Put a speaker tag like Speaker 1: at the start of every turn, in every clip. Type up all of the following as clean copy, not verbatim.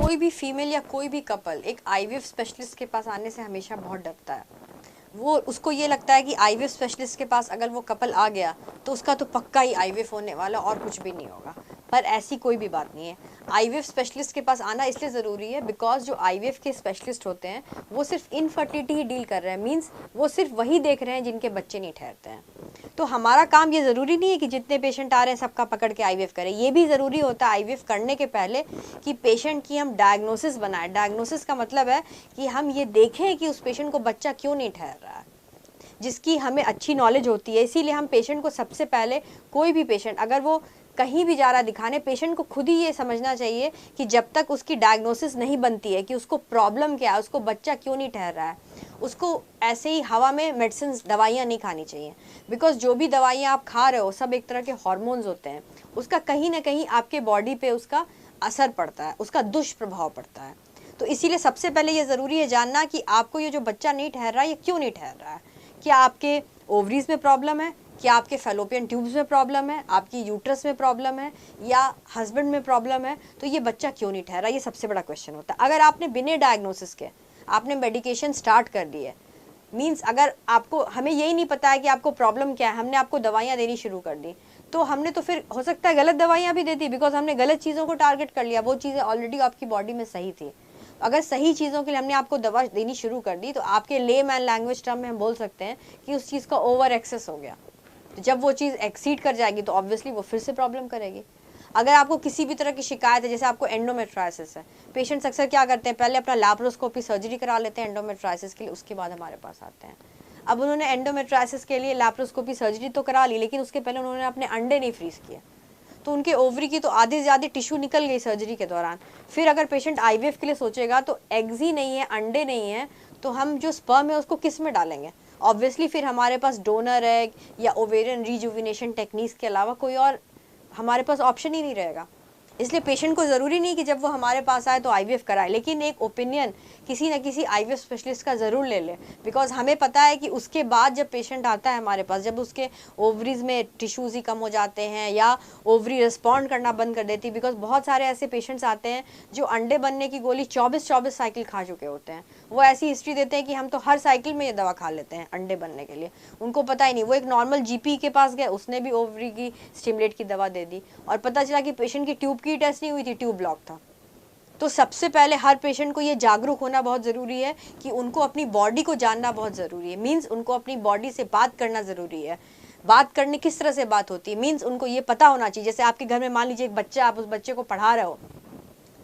Speaker 1: कोई भी फीमेल या कोई भी कपल एक आईवीएफ स्पेशलिस्ट के पास आने से हमेशा बहुत डरता है। वो उसको ये लगता है कि आईवीएफ स्पेशलिस्ट के पास अगर वो कपल आ गया तो उसका तो पक्का ही आईवीएफ होने वाला और कुछ भी नहीं होगा। पर ऐसी कोई भी बात नहीं है। आईवीएफ स्पेशलिस्ट के पास आना इसलिए ज़रूरी है बिकॉज जो आईवीएफ के स्पेशलिस्ट होते हैं वो सिर्फ इनफर्टिलिटी ही डील कर रहे हैं, मीन्स वो सिर्फ वही देख रहे हैं जिनके बच्चे नहीं ठहरते हैं। तो हमारा काम ये ज़रूरी नहीं है कि जितने पेशेंट आ रहे हैं सबका पकड़ के आईवीएफ करें। ये भी ज़रूरी होता है आईवीएफ करने के पहले कि पेशेंट की हम डायग्नोसिस बनाएं। डायग्नोसिस का मतलब है कि हम ये देखें कि उस पेशेंट को बच्चा क्यों नहीं ठहर रहा है, जिसकी हमें अच्छी नॉलेज होती है। इसीलिए हम पेशेंट को सबसे पहले, कोई भी पेशेंट अगर वो कहीं भी जा रहा दिखाने, पेशेंट को खुद ही ये समझना चाहिए कि जब तक उसकी डायग्नोसिस नहीं बनती है कि उसको प्रॉब्लम क्या है, उसको बच्चा क्यों नहीं ठहर रहा है, उसको ऐसे ही हवा में मेडिसिन दवाइयाँ नहीं खानी चाहिए। बिकॉज जो भी दवाइयाँ आप खा रहे हो सब एक तरह के हार्मोन्स होते हैं, उसका कहीं ना कहीं आपके बॉडी पे उसका असर पड़ता है, उसका दुष्प्रभाव पड़ता है। तो इसीलिए सबसे पहले ये ज़रूरी है जानना कि आपको ये जो बच्चा नहीं ठहर रहा है ये क्यों नहीं ठहर रहा है। क्या आपके ओवरीज में प्रॉब्लम है, क्या आपके फैलोपियन ट्यूब्स में प्रॉब्लम है, आपकी यूट्रस में प्रॉब्लम है, या हस्बैंड में प्रॉब्लम है, तो ये बच्चा क्यों नहीं ठहरा, ये सबसे बड़ा क्वेश्चन होता है। अगर आपने बिना डायग्नोसिस के आपने मेडिकेशन स्टार्ट कर दी है, मीन्स अगर आपको, हमें यही नहीं पता है कि आपको प्रॉब्लम क्या है, हमने आपको दवाइयाँ देनी शुरू कर दी, तो हमने तो फिर हो सकता है गलत दवाइयाँ भी दे दी बिकॉज हमने गलत चीज़ों को टारगेट कर लिया। वो चीज़ें ऑलरेडी आपकी बॉडी में सही थी। अगर सही चीज़ों के लिए हमने आपको दवा देनी शुरू कर दी तो आपके ले मैन लैंग्वेज टर्म में हम बोल सकते हैं कि उस चीज़ का ओवर एक्सेस हो गया। तो जब वो चीज़ एक्सीड कर जाएगी तो ऑब्वियसली वो फिर से प्रॉब्लम करेगी। अगर आपको किसी भी तरह की शिकायत है, जैसे आपको एंडोमेट्राइसिस है, पेशेंट्स अक्सर क्या करते हैं, पहले अपना लैप्रोस्कोपी सर्जरी करा लेते हैं एंडोमेट्राइसिस के लिए, उसके बाद हमारे पास आते हैं। अब उन्होंने एंडोमेट्राइसिस के लिए लैप्रोस्कोपी सर्जरी तो करा ली, लेकिन उसके पहले उन्होंने अपने अंडे नहीं फ्रीज किए, तो उनके ओवरी की तो आधी से ज़्यादा टिश्यू निकल गई सर्जरी के दौरान। फिर अगर पेशेंट आईवीएफ के लिए सोचेगा तो एग्स ही नहीं है, अंडे नहीं है, तो हम जो स्पर्म है उसको किस में डालेंगे। ऑब्वियसली फिर हमारे पास डोनर एग या ओवेरियन रिजुविनेशन टेक्निक्स के अलावा कोई और हमारे पास ऑप्शन ही नहीं रहेगा। इसलिए पेशेंट को ज़रूरी नहीं कि जब वो हमारे पास आए तो आईवीएफ कराए, लेकिन एक ओपिनियन किसी न किसी आईवीएफ स्पेशलिस्ट का ज़रूर ले ले। बिकॉज हमें पता है कि उसके बाद जब पेशेंट आता है हमारे पास, जब उसके ओवरीज में टिश्यूज़ ही कम हो जाते हैं या ओवरी रिस्पॉन्ड करना बंद कर देती है, बिकॉज बहुत सारे ऐसे पेशेंट्स आते हैं जो अंडे बनने की गोली 24 साइकिल खा चुके होते हैं। वो ऐसी हिस्ट्री देते हैं कि हम तो हर साइकिल में ये दवा खा लेते हैं अंडे बनने के लिए, उनको पता ही नहीं। वो एक नॉर्मल जीपी के पास गए, उसने भी ओवरी की स्टिमुलेट की दवा दे दी और पता चला कि पेशेंट की ट्यूब की टेस्ट नहीं हुई थी, ट्यूब ब्लॉक था। तो सबसे पहले हर पेशेंट को ये जागरूक होना बहुत ज़रूरी है कि उनको अपनी बॉडी को जानना बहुत ज़रूरी है। मीन्स उनको अपनी बॉडी से बात करना ज़रूरी है। बात करने किस तरह से बात होती है, मीन्स उनको ये पता होना चाहिए। जैसे आपके घर में मान लीजिए एक बच्चा, आप उस बच्चे को पढ़ा रहे हो,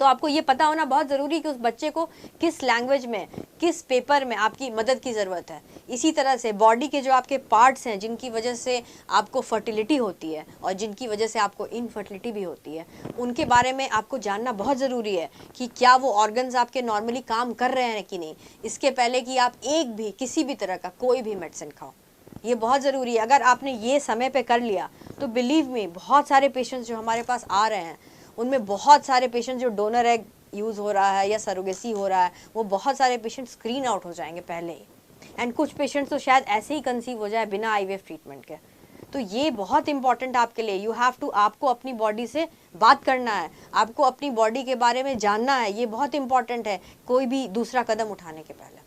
Speaker 1: तो आपको ये पता होना बहुत ज़रूरी है कि उस बच्चे को किस लैंग्वेज में, किस पेपर में आपकी मदद की ज़रूरत है। इसी तरह से बॉडी के जो आपके पार्ट्स हैं जिनकी वजह से आपको फर्टिलिटी होती है और जिनकी वजह से आपको इनफर्टिलिटी भी होती है, उनके बारे में आपको जानना बहुत ज़रूरी है कि क्या वो ऑर्गन्स आपके नॉर्मली काम कर रहे हैं कि नहीं, इसके पहले कि आप एक भी किसी भी तरह का कोई भी मेडिसिन खाओ। ये बहुत ज़रूरी है। अगर आपने ये समय पे कर लिया तो बिलीव मी, बहुत सारे पेशेंट्स जो हमारे पास आ रहे हैं उनमें बहुत सारे पेशेंट्स जो डोनर एग यूज़ हो रहा है या सरोगेसी हो रहा है, वो बहुत सारे पेशेंट स्क्रीन आउट हो जाएंगे पहले ही। एंड कुछ पेशेंट्स तो शायद ऐसे ही कंसीव हो जाए बिना आईवीएफ ट्रीटमेंट के। तो ये बहुत इंपॉर्टेंट आपके लिए, यू हैव टू, आपको अपनी बॉडी से बात करना है, आपको अपनी बॉडी के बारे में जानना है। ये बहुत इंपॉर्टेंट है कोई भी दूसरा कदम उठाने के पहले।